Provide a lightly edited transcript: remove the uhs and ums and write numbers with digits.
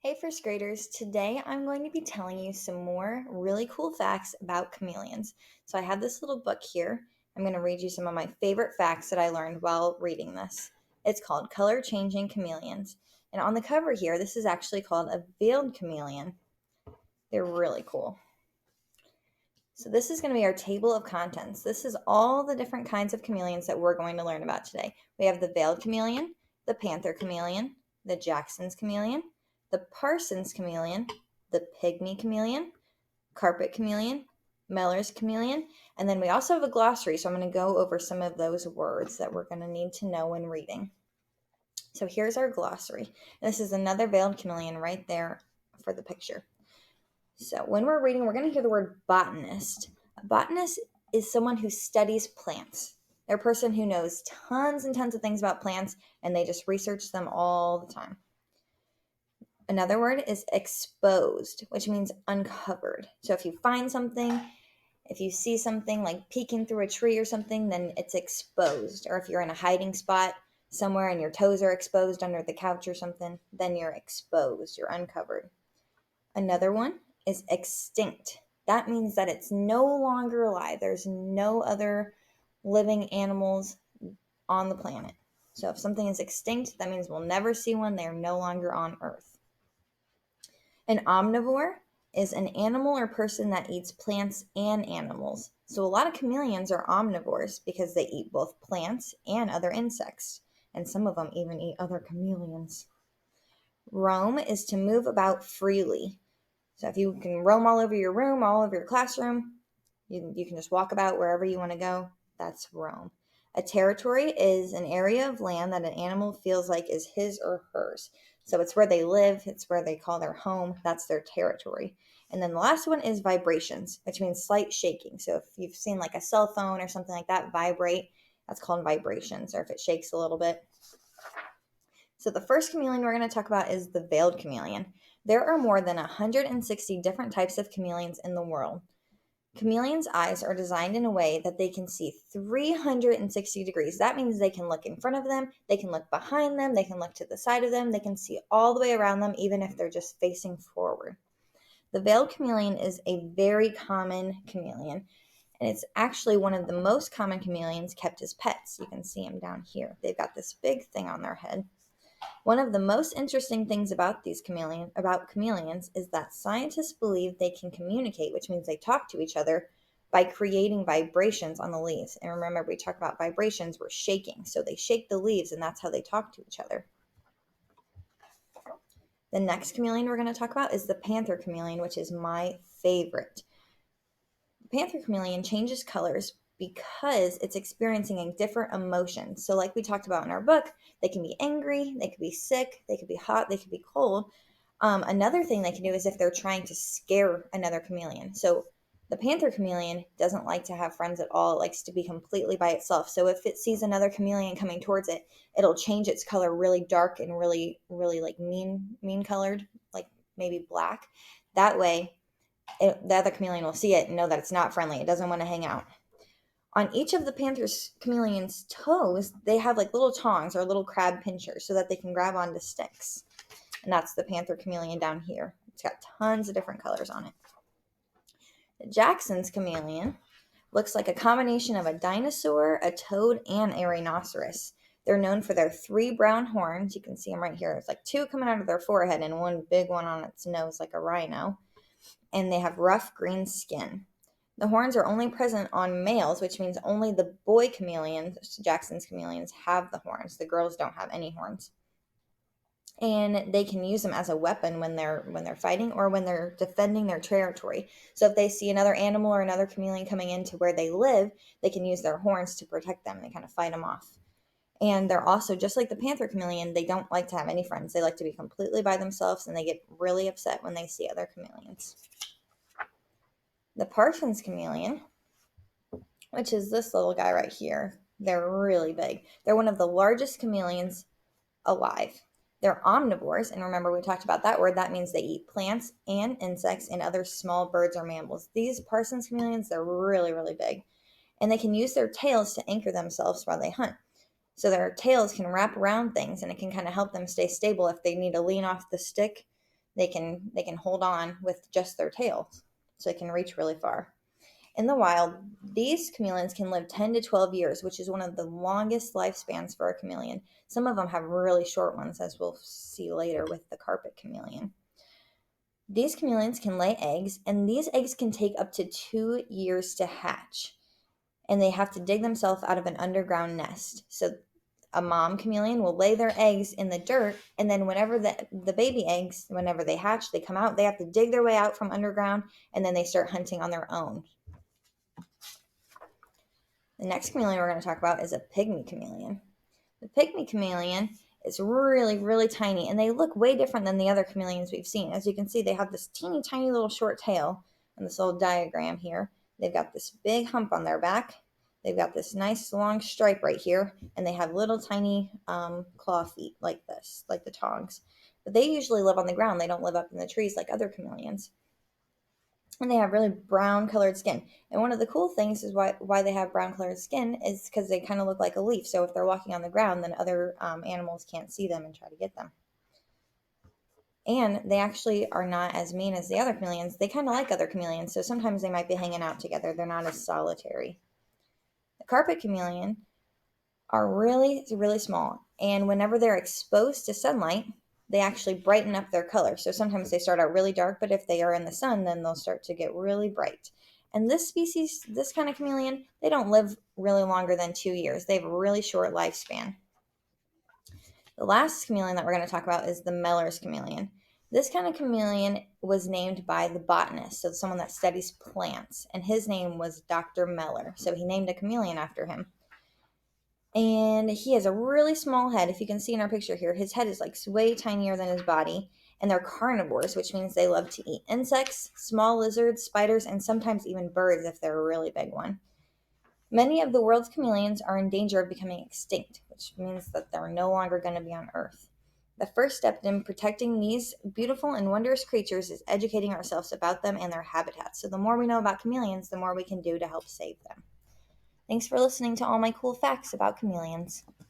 Hey, first graders. Today I'm going to be telling you some more really cool facts about chameleons. So I have this little book here. I'm going to read you some of my favorite facts that I learned while reading this. It's called Color Changing Chameleons. And on the cover here, this is actually called a veiled chameleon. They're really cool. So this is going to be our table of contents. This is all the different kinds of chameleons that we're going to learn about today. We have the veiled chameleon, the panther chameleon, the Jackson's chameleon, the Parsons chameleon, the pygmy chameleon, carpet chameleon, Miller's chameleon, and then we also have a glossary, so I'm going to go over some of those words that we're going to need to know when reading. So here's our glossary. This is another veiled chameleon right there for the picture. So when we're reading, we're going to hear the word botanist. A botanist is someone who studies plants. They're a person who knows tons and tons of things about plants, and they just research them all the time. Another word is exposed, which means uncovered. So if you find something, if you see something like peeking through a tree or something, then it's exposed. Or if you're in a hiding spot somewhere and your toes are exposed under the couch or something, then you're exposed, you're uncovered. Another one is extinct. That means that it's no longer alive. There's no other living animals on the planet. So if something is extinct, that means we'll never see one. They're no longer on Earth. An omnivore is an animal or person that eats plants and animals. So a lot of chameleons are omnivores because they eat both plants and other insects. And some of them even eat other chameleons. Roam is to move about freely. So if you can roam all over your room, all over your classroom, you can just walk about wherever you want to go. That's roam. A territory is an area of land that an animal feels like is his or hers. So it's where they live, it's where they call their home. That's their territory. And then the last one is vibrations, which means slight shaking. So if you've seen like a cell phone or something like that vibrate, that's called vibrations, or if it shakes a little bit. So the first chameleon we're going to talk about is the veiled chameleon. There are more than 160 different types of chameleons in the world. Chameleons' eyes are designed in a way that they can see 360 degrees. That means they can look in front of them, they can look behind them, they can look to the side of them, they can see all the way around them, even if they're just facing forward. The veiled chameleon is a very common chameleon, and it's actually one of the most common chameleons kept as pets. You can see them down here. They've got this big thing on their head. One of the most interesting things about chameleons is that scientists believe they can communicate, which means they talk to each other by creating vibrations on the leaves. And remember, we talk about vibrations, we're shaking. So they shake the leaves, and that's how they talk to each other. The next chameleon we're going to talk about is the panther chameleon, which is my favorite. The panther chameleon changes colors because it's experiencing a different emotion. So like we talked about in our book, they can be angry, they could be sick, they could be hot, they could be cold. Another thing they can do is if they're trying to scare another chameleon. So the panther chameleon doesn't like to have friends at all. It likes to be completely by itself. So if it sees another chameleon coming towards it, it'll change its color really dark and really, really like mean colored, like maybe black. That way, the other chameleon will see it and know that it's not friendly. It doesn't want to hang out. On each of the chameleon's toes, they have like little tongs or little crab pinchers so that they can grab onto sticks. And that's the panther chameleon down here. It's got tons of different colors on it. The Jackson's chameleon looks like a combination of a dinosaur, a toad, and a rhinoceros. They're known for their 3 brown horns. You can see them right here. It's like 2 coming out of their forehead and 1 big one on its nose like a rhino. And they have rough green skin. The horns are only present on males, which means only the boy chameleons, Jackson's chameleons, have the horns. The girls don't have any horns. And they can use them as a weapon when they're fighting or when they're defending their territory. So if they see another animal or another chameleon coming into where they live, they can use their horns to protect them and kind of fight them off. And they're also, just like the panther chameleon, they don't like to have any friends. They like to be completely by themselves, and they get really upset when they see other chameleons. The Parsons chameleon, which is this little guy right here, they're really big. They're one of the largest chameleons alive. They're omnivores, and remember we talked about that word. That means they eat plants and insects and other small birds or mammals. These Parsons chameleons, they're really, really big. And they can use their tails to anchor themselves while they hunt. So their tails can wrap around things, and it can kind of help them stay stable if they need to lean off the stick. they can hold on with just their tails, so they can reach really far. In the wild, these chameleons can live 10 to 12 years, which is one of the longest lifespans for a chameleon. Some of them have really short ones, as we'll see later with the carpet chameleon. These chameleons can lay eggs, and these eggs can take up to 2 years to hatch. And they have to dig themselves out of an underground nest. So a mom chameleon will lay their eggs in the dirt, and then whenever the baby eggs, whenever they hatch, they come out, they have to dig their way out from underground, and then they start hunting on their own. The next chameleon we're going to talk about is a pygmy chameleon. The pygmy chameleon is really, really tiny, and they look way different than the other chameleons we've seen. As you can see, they have this teeny tiny little short tail in this little diagram here. They've got this big hump on their back. They've got this nice long stripe right here, and they have little tiny claw feet like this, like the tongs. But they usually live on the ground. They don't live up in the trees like other chameleons. And they have really brown colored skin. And one of the cool things is why they have brown colored skin is because they kind of look like a leaf. So if they're walking on the ground, then other animals can't see them and try to get them. And they actually are not as mean as the other chameleons. They kind of like other chameleons, so sometimes they might be hanging out together. They're not as solitary. The carpet chameleon are really, really small. And whenever they're exposed to sunlight, they actually brighten up their color. So sometimes they start out really dark, but if they are in the sun, then they'll start to get really bright. And this species, this kind of chameleon, they don't live really longer than 2 years. They have a really short lifespan. The last chameleon that we're going to talk about is the Meller's chameleon. This kind of chameleon was named by the botanist, so someone that studies plants, and his name was Dr. Meller. So he named a chameleon after him. And he has a really small head. If you can see in our picture here, his head is like way tinier than his body. And they're carnivores, which means they love to eat insects, small lizards, spiders, and sometimes even birds if they're a really big one. Many of the world's chameleons are in danger of becoming extinct, which means that they're no longer going to be on Earth. The first step in protecting these beautiful and wondrous creatures is educating ourselves about them and their habitats. So the more we know about chameleons, the more we can do to help save them. Thanks for listening to all my cool facts about chameleons.